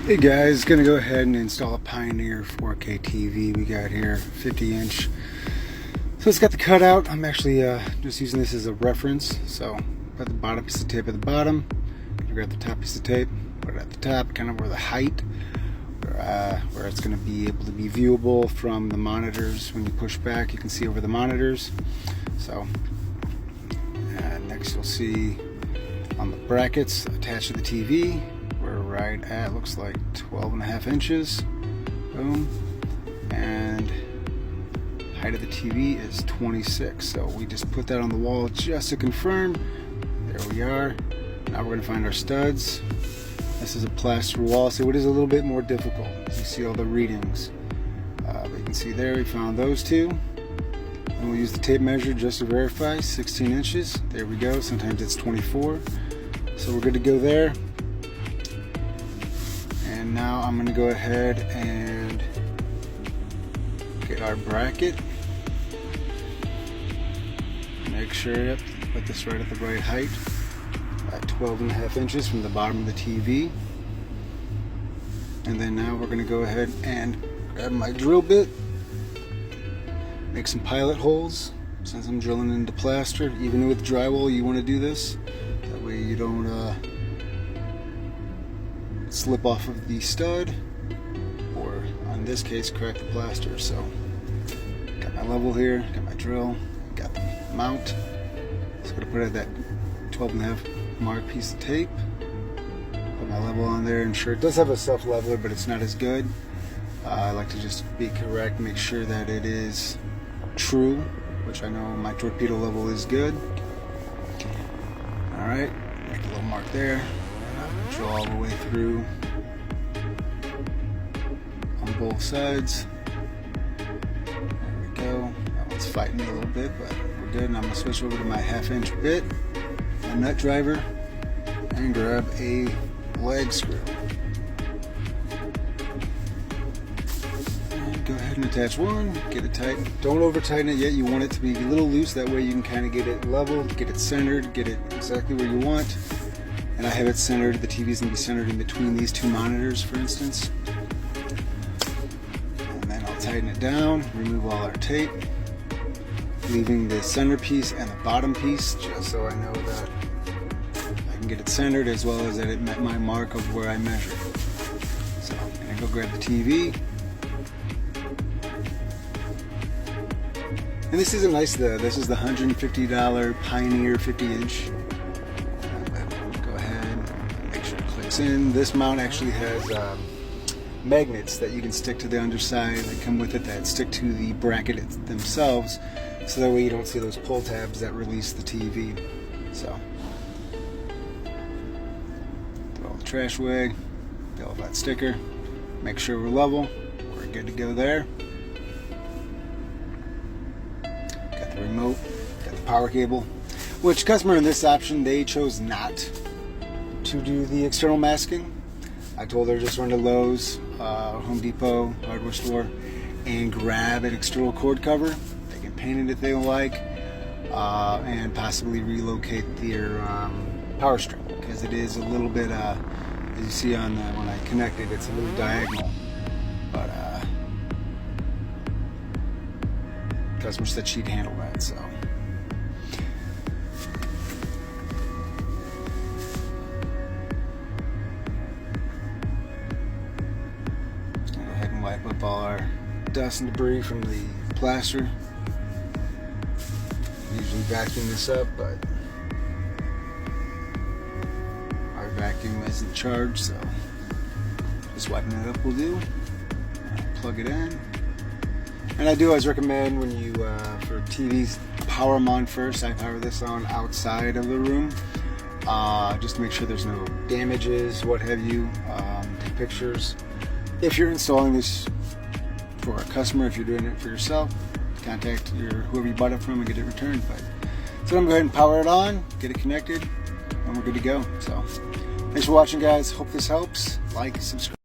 Hey guys, gonna go ahead and install a Pioneer 4K TV we got here, 50-inch. So it's got the cutout. I'm actually just using this as a reference. So got the bottom piece of tape at the bottom. Gonna grab the top piece of tape, put it at the top, kind of where the height, where it's gonna be able to be viewable from the monitors. When you push back, you can see over the monitors. So next you'll see on the brackets attached to the TV. We're right at, looks like 12.5 inches. Boom. And height of the TV is 26. So we just put that on the wall just to confirm. There we are. Now we're going to find our studs. This is a plaster wall, so it is a little bit more difficult. You see all the readings. But you can see there we found those two. And we'll use the tape measure just to verify. 16 inches. There we go. Sometimes it's 24. So we're good to go there. And now I'm going to go ahead and get our bracket. Make sure to put this right at the right height, at 12.5 inches from the bottom of the TV. And then now we're going to go ahead and grab my drill bit, make some pilot holes. Since I'm drilling into plaster, even with drywall, you want to do this. That way you don't slip off of the stud, or in this case crack the plaster. So got my level here, got my drill, got the mount. Just gonna put it at that 12.5 mark piece of tape, put my level on there, and sure it does have a self leveler, but it's not as good. I like to just be correct, make sure that it is true, which I know my torpedo level is good. Alright, make a little mark there. Drill all the way through on both sides. There we go. That one's fighting me a little bit, but we're good. And I'm going to switch over to my 1/2-inch bit, my nut driver, and grab a leg screw. And go ahead and attach one, get it tight. Don't over tighten it yet. You want it to be a little loose, that way you can kind of get it level, get it centered, get it exactly where you want. And I have it centered, the TV's gonna be centered in between these two monitors, for instance. And then I'll tighten it down, remove all our tape, leaving the center piece and the bottom piece, just so I know that I can get it centered, as well as that it met my mark of where I measured. So I'm gonna go grab the TV. And this is a nice, this is the $150 Pioneer 50-inch. In this mount actually has magnets that you can stick to the underside that come with it, that stick to the bracket themselves, so that way you don't see those pull tabs that release the TV. So throw the trash away, peel off that sticker, make sure we're level, we're good to go there. Got the remote, got the power cable, which customer in this option, they chose not to do the external masking. I told her just run to Lowe's, Home Depot, hardware store, and grab an external cord cover. They can paint it if they like, and possibly relocate their power strip, because it is a little bit, as you see on the, when I connect it, it's a little diagonal. But customer said she'd handle that, so. Wipe up all our dust and debris from the plaster. Usually vacuum this up, but our vacuum isn't charged, so just wiping it up will do. Plug it in. And I do always recommend, when you for TVs, power them on first. I power this on outside of the room, just to make sure there's no damages, what have you. Take pictures. If you're installing this for a customer, if you're doing it for yourself, contact whoever you bought it from and get it returned. But so I'm going to go ahead and power it on, get it connected, and we're good to go. So thanks for watching, guys. Hope this helps. Like, subscribe.